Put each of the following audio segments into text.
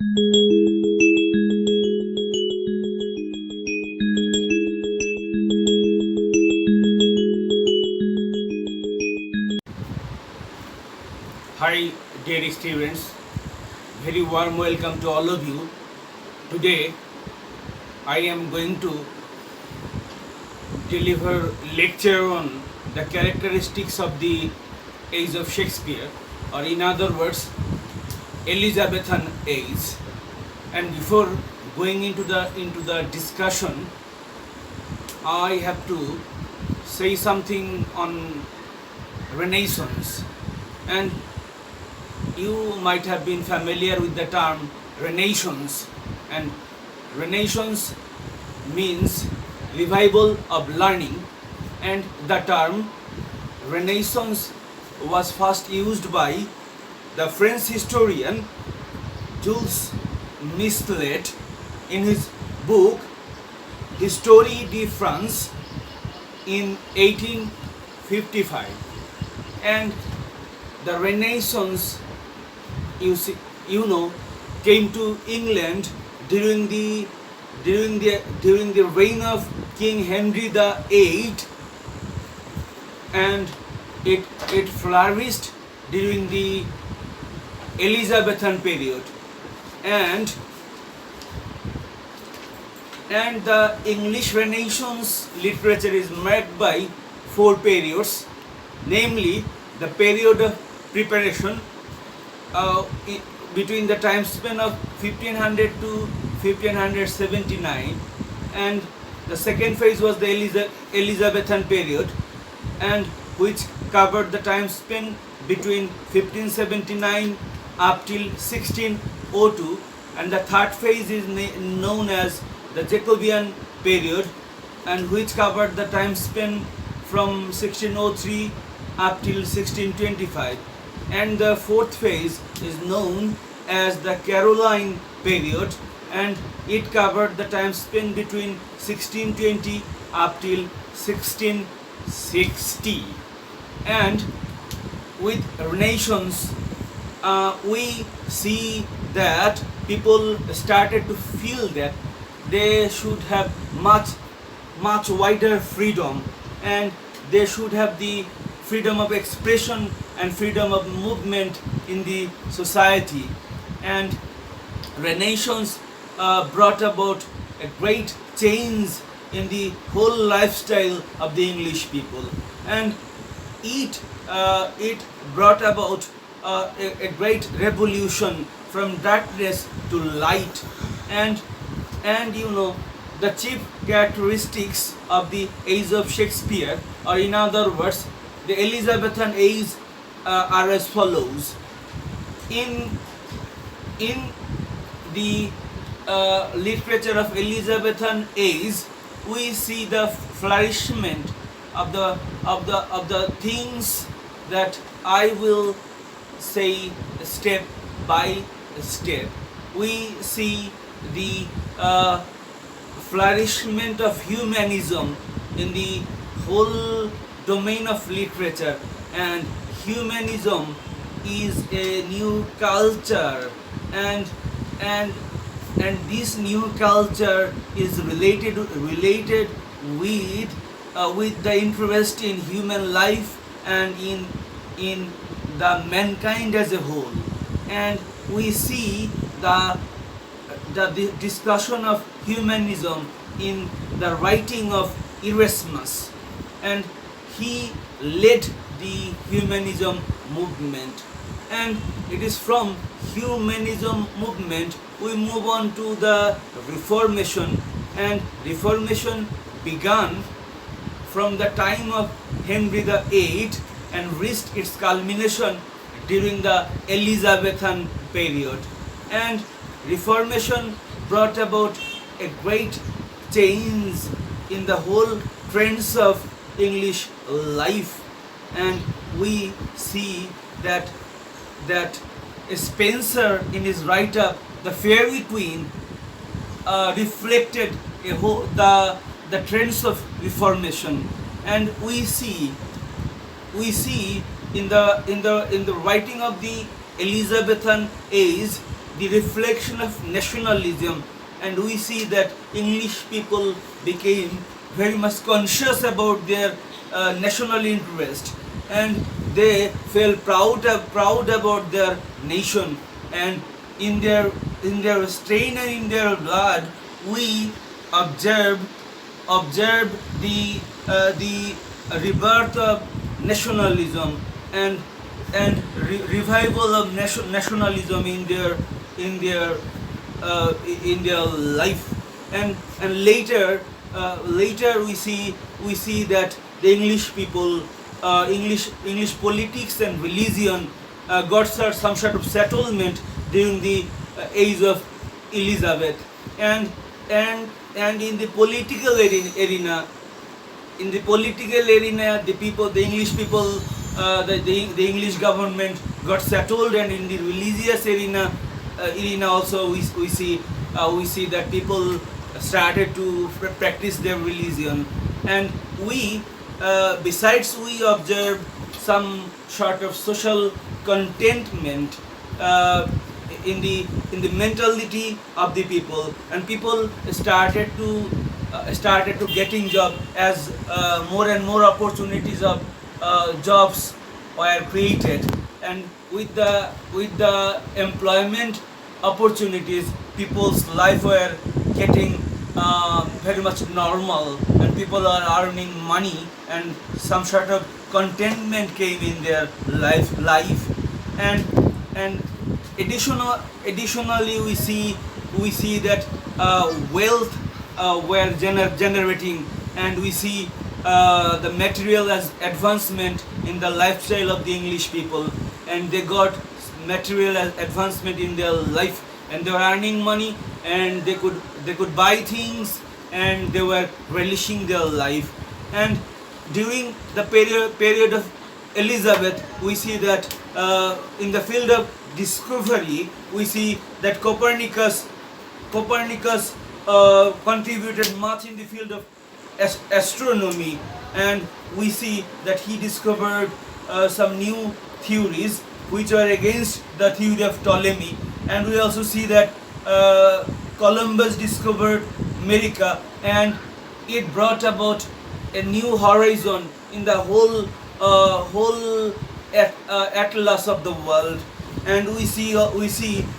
Hi dear students, very warm welcome to all of you. Today I am going to deliver lecture on the characteristics of the age of Shakespeare, or in other words Elizabethan age. And before going into the discussion, I have to say something on Renaissance. And you might have been familiar with the term Renaissance, and Renaissance means revival of learning, and the term Renaissance was first used by the French historian Jules Michelet in his book Histoire de France in 1855. And the Renaissance, came to England during the reign of King Henry VIII, and it flourished during the Elizabethan period, and the English Renaissance literature is marked by four periods, namely the period of preparation between the time span of 1500 to 1579, and the second phase was the Elizabethan period, and which covered the time span between 1579 up till 1602, and the third phase is known as the Jacobean period, and which covered the time span from 1603 up till 1625, and the fourth phase is known as the Caroline period, and it covered the time span between 1620 up till 1660. And with Renaissance, we see that people started to feel that they should have much wider freedom, and they should have the freedom of expression and freedom of movement in the society. And Renaissance brought about a great change in the whole lifestyle of the English people, and it brought about a great revolution from darkness to light. And the chief characteristics of the age of Shakespeare, or in other words the Elizabethan age, are as follows. In the literature of Elizabethan age, we see the flourishment of the things that I will say step by step. We see the flourishment of humanism in the whole domain of literature, and humanism is a new culture, and this new culture is related with the interest in human life and in the mankind as a whole. And we see the discussion of humanism in the writing of Erasmus, and he led the humanism movement. And it is from humanism movement we move on to the Reformation, and Reformation began from the time of Henry VIII and reached its culmination during the Elizabethan period. And Reformation brought about a great change in the whole trends of English life, and we see that Spencer in his write-up The Fairy Queen reflected the trends of Reformation, and we see in the writing of the Elizabethan age the reflection of nationalism, and we see that English people became very much conscious about their national interest, and they felt proud about their nation, and in their strain and in their blood we observe observe the rebirth of nationalism, and revival of nationalism in their life, and later we see that the English people, English politics and religion got some sort of settlement during the age of Elizabeth, and and in the political arena, the English people, the English government got settled, and in the religious arena also we see that people started to practice their religion, and besides we observe some sort of social contentment in the mentality of the people, and people started to getting job as more and more opportunities of jobs were created, and with the employment opportunities, people's life were getting very much normal, and people are earning money, and some sort of contentment came in their life, and additionally we see that wealth were generating, and we see the material as advancement in the lifestyle of the English people, and they got material as advancement in their life, and they were earning money, and they could buy things, and they were relishing their life. And during the period of Elizabeth, we see that in the field of discovery, we see that Copernicus contributed much in the field of astronomy, and we see that he discovered some new theories which are against the theory of Ptolemy, and we also see that Columbus discovered America, and it brought about a new horizon in the whole atlas of the world, and we see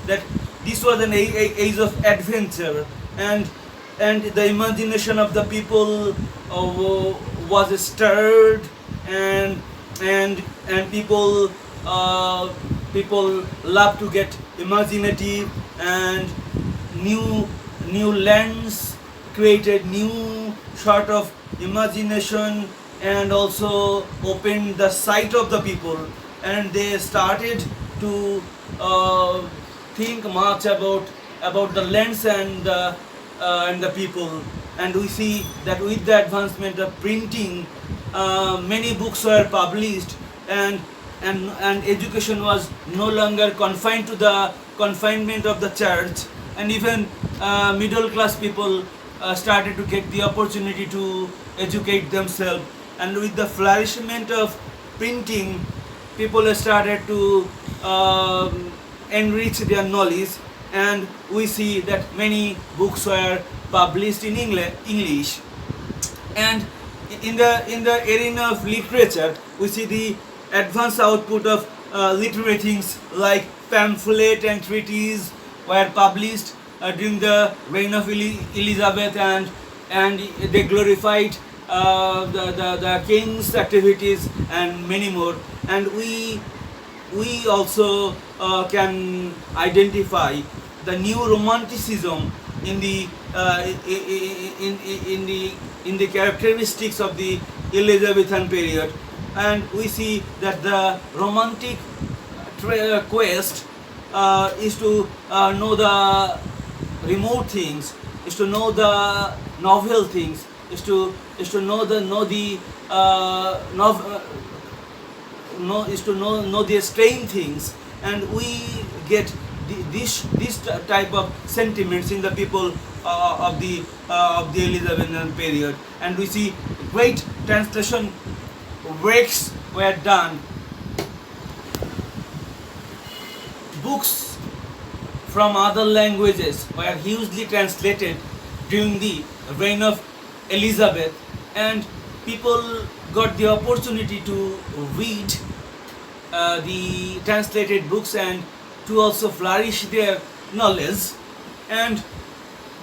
that this was an age of adventure, and the imagination of the people was stirred, and people love to get imaginative, and new lands created new sort of imagination, and also opened the sight of the people, and they started to think much about the lands and the people. And we see that with the advancement of printing, many books were published, and education was no longer confined to the confinement of the church, and even middle class people started to get the opportunity to educate themselves. And with the flourishment of printing, people started to enrich their knowledge, and we see that many books were published in English. And in the arena of literature, we see the advanced output of literary things like pamphlet and treatise were published during the reign of Elizabeth, and they glorified the king's activities and many more. And we also can identify the new romanticism in the characteristics of the Elizabethan period, and we see that the romantic quest is to know the remote things, is to know the novel things, is to know the strange things, and we get this type of sentiments in the people of the Elizabethan period. And we see great translation works were done. Books from other languages were hugely translated during the reign of Elizabeth, and people got the opportunity to read the translated books and to also flourish their knowledge. And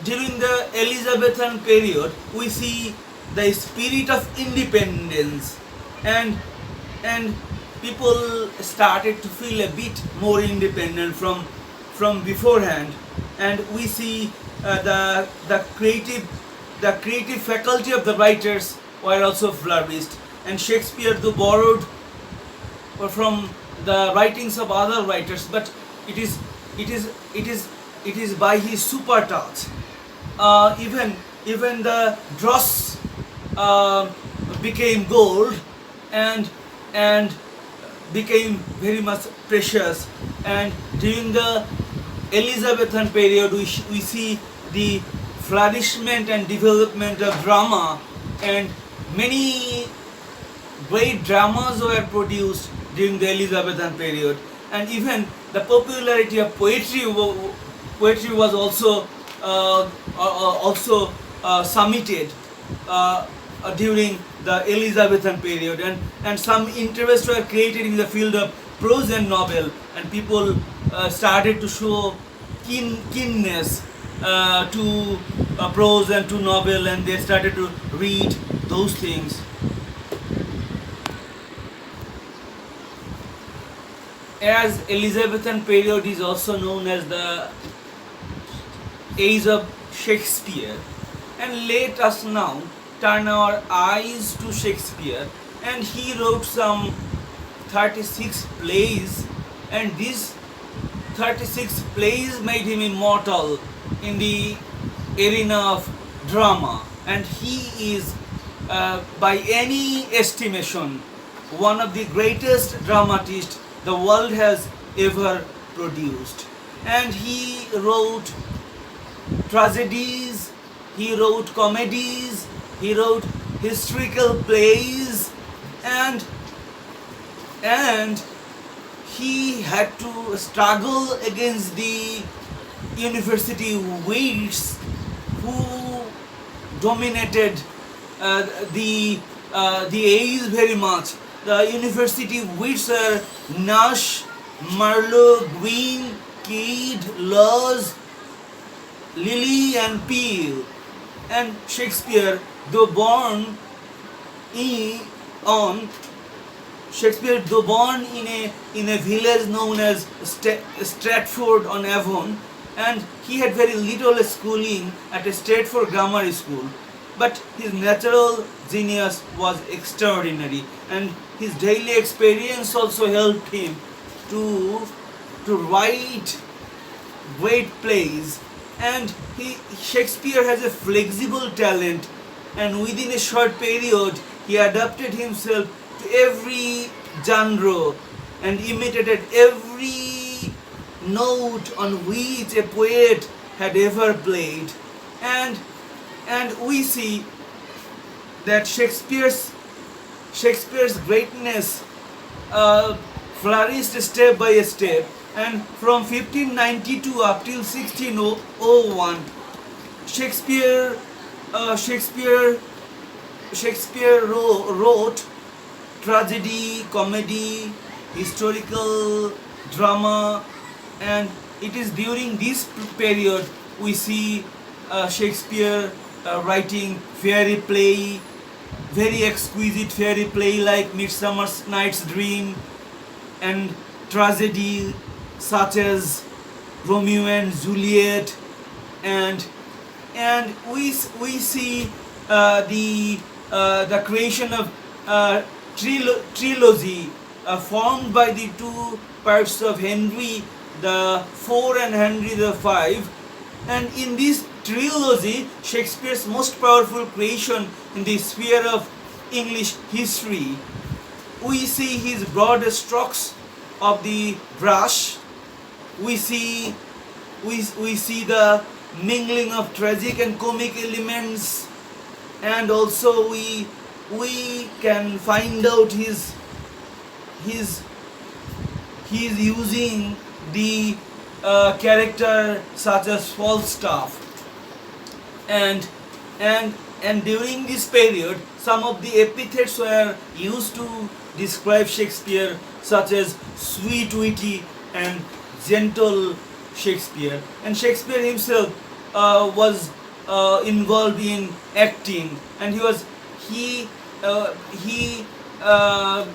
during the Elizabethan period, we see the spirit of independence, and and people started to feel a bit more independent from beforehand, and we see the creative faculty of the writers were also flourished, and Shakespeare though borrowed from the writings of other writers, but it is it is it is it is by his super touch. Even the dross became gold, and became very much precious. And during the Elizabethan period, we see the flourishment and development of drama, and many great dramas were produced during the Elizabethan period, and even the popularity of poetry was also summited during the Elizabethan period, and some interest were created in the field of prose and novel, and people started to show keenness to prose and to novel, and they started to read those things. As Elizabethan period is also known as the age of Shakespeare, and let us now turn our eyes to Shakespeare. And he wrote some 36 plays, and these 36 plays made him immortal in the arena of drama, and he is by any estimation one of the greatest dramatists the world has ever produced. And he wrote tragedies, he wrote comedies, he wrote historical plays, and he had to struggle against the university wits who dominated the age very much. The university wits are Nash, Marlowe, Green, Cade, Laws, Lilly, and Peel. And Shakespeare, though born in a village known as Stratford on Avon, and he had very little schooling at a Stratford grammar school, but his natural genius was extraordinary, and his daily experience also helped him to write great plays. And Shakespeare has a flexible talent, and within a short period he adapted himself to every genre and imitated every note on which a poet had ever played. And we see that Shakespeare's greatness flourished step by step, and from 1592 up till 1601, Shakespeare wrote tragedy, comedy, historical drama, and it is during this period we see Shakespeare writing fairy play, very exquisite fairy play like Midsummer Night's Dream, and tragedy such as Romeo and Juliet, and we see the creation of trilogy formed by the two parts of Henry the IV and Henry the V. And in this trilogy, Shakespeare's most powerful creation in the sphere of English history, we see his broad strokes of the brush. We see the mingling of tragic and comic elements, and also we can find out he's using the character such as Falstaff, and and and during this period some of the epithets were used to describe Shakespeare, such as sweet, witty and gentle Shakespeare. And Shakespeare himself was involved in acting, and he uh, he uh,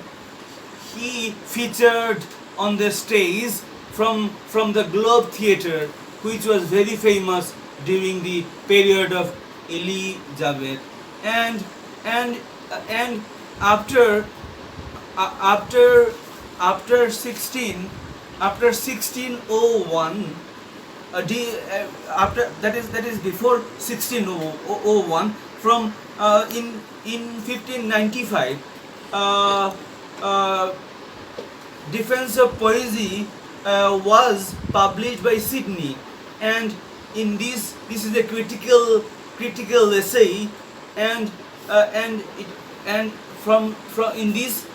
he featured on the stage from the Globe Theatre, which was very famous during the period of Elizabeth. And and and after after after 1601, after that is before 1601, from in 1595, uh, uh, Defense of Poesy was published by Sydney, and in this is a critical essay, and it, and from in this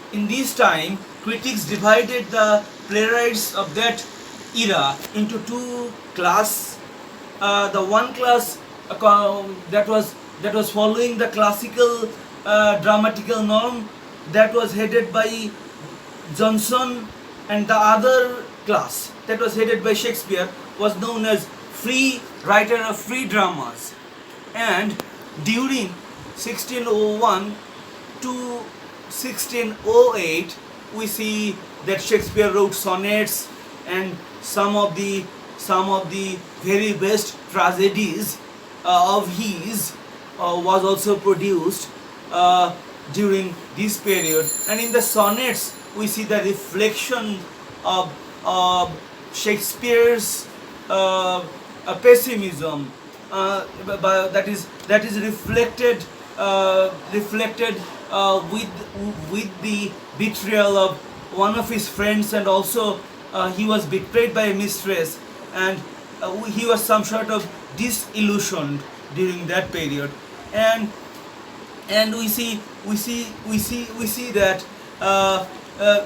time critics divided the playwrights of that era into two class. The one class that was following the classical dramatical norm, that was headed by Johnson, and the other class that was headed by Shakespeare was known as free writer of free dramas. And during 1601 to 1608, we see that Shakespeare wrote sonnets, and some of the very best tragedies of his was also produced during this period. And in the sonnets we see the reflection of Shakespeare's pessimism, that is reflected with the betrayal of one of his friends, and also he was betrayed by a mistress, and he was some sort of disillusioned during that period. And we see that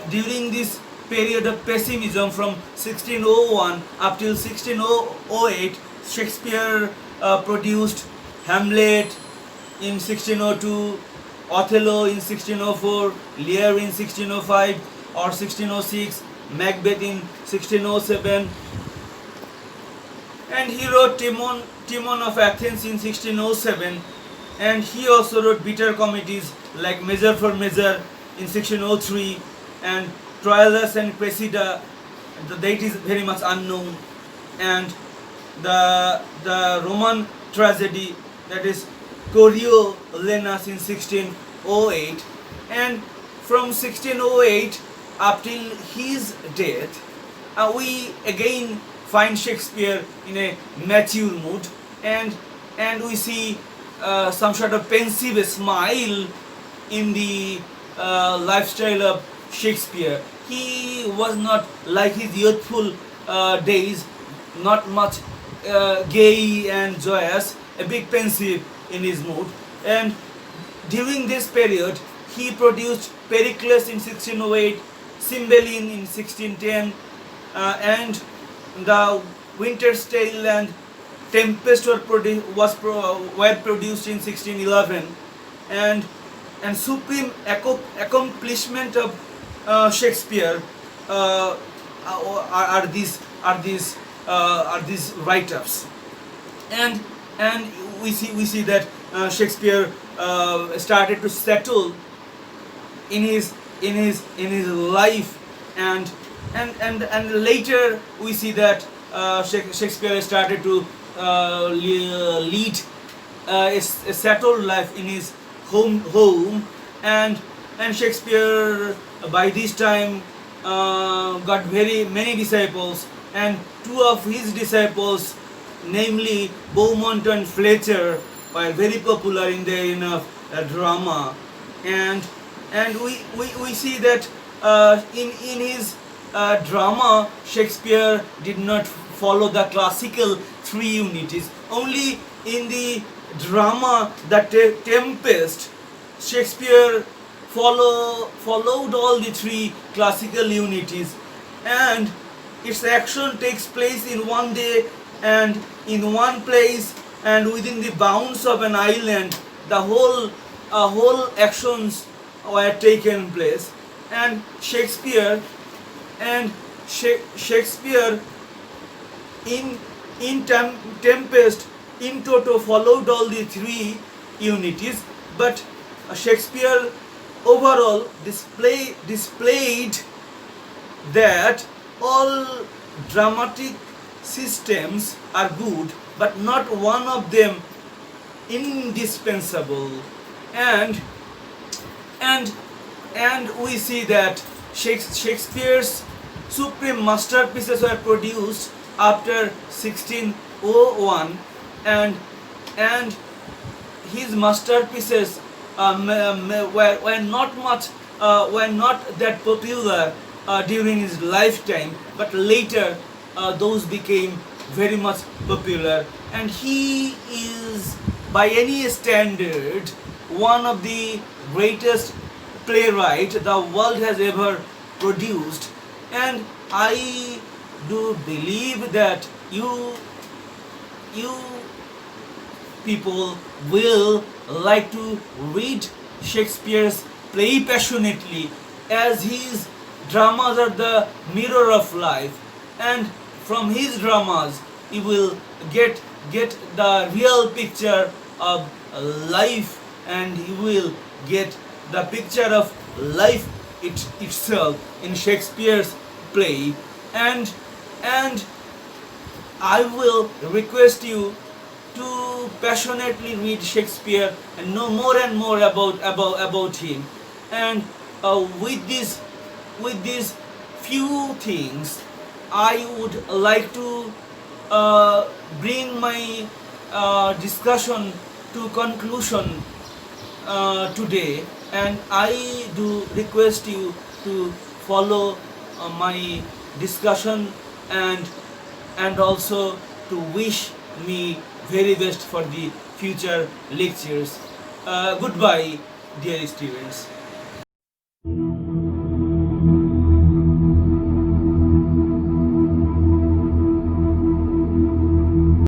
during this period of pessimism from 1601 up till 1608, Shakespeare produced Hamlet in 1602, Othello in 1604, Lear in 1605 or 1606, Macbeth in 1607, and he wrote Timon of Athens in 1607, and he also wrote bitter comedies like Measure for Measure in 1603, and Troilus and Cressida, the date is very much unknown, and the Roman tragedy, that is Coriolanus in 1608. And from 1608 up till his death, we again find Shakespeare in a mature mood, and we see some sort of pensive smile in the lifestyle of Shakespeare. He was not like his youthful days, not much gay and joyous, a bit pensive in his mood. And during this period, he produced Pericles in 1608, Cymbeline in 1610, and the Winter's Tale and Tempest were produced in 1611, and supreme accomplishment of Shakespeare are these write-ups. And we see that Shakespeare started to settle in his life, and later we see that Shakespeare started to lead a settled life in his home, and Shakespeare by this time got very many disciples, and two of his disciples, namely Beaumont and Fletcher, were very popular in the arena of drama. And we see that in his drama, Shakespeare did not follow the classical three unities. Only in the drama, the Tempest, Shakespeare followed all the three classical unities, and its action takes place in one day and in one place and within the bounds of an island. The whole actions were taken place, and and Shakespeare in Tempest in toto followed all the three unities, but Shakespeare overall displayed that all dramatic systems are good, but not one of them indispensable. And and and we see that Shakespeare's supreme masterpieces were produced after 1601, and his masterpieces were not that popular during his lifetime, but later those became very much popular, and he is by any standard one of the greatest playwright the world has ever produced. And I do believe that you people will like to read Shakespeare's play passionately, as his dramas are the mirror of life, and from his dramas you will get the real picture of life, and you will get the picture of life itself in Shakespeare's play. And I will request you to passionately read Shakespeare and know more and more about him. And with these few things, I would like to bring my discussion to conclusion today, and I do request you to follow my discussion, and also to wish me very best for the future lectures. Goodbye, dear students.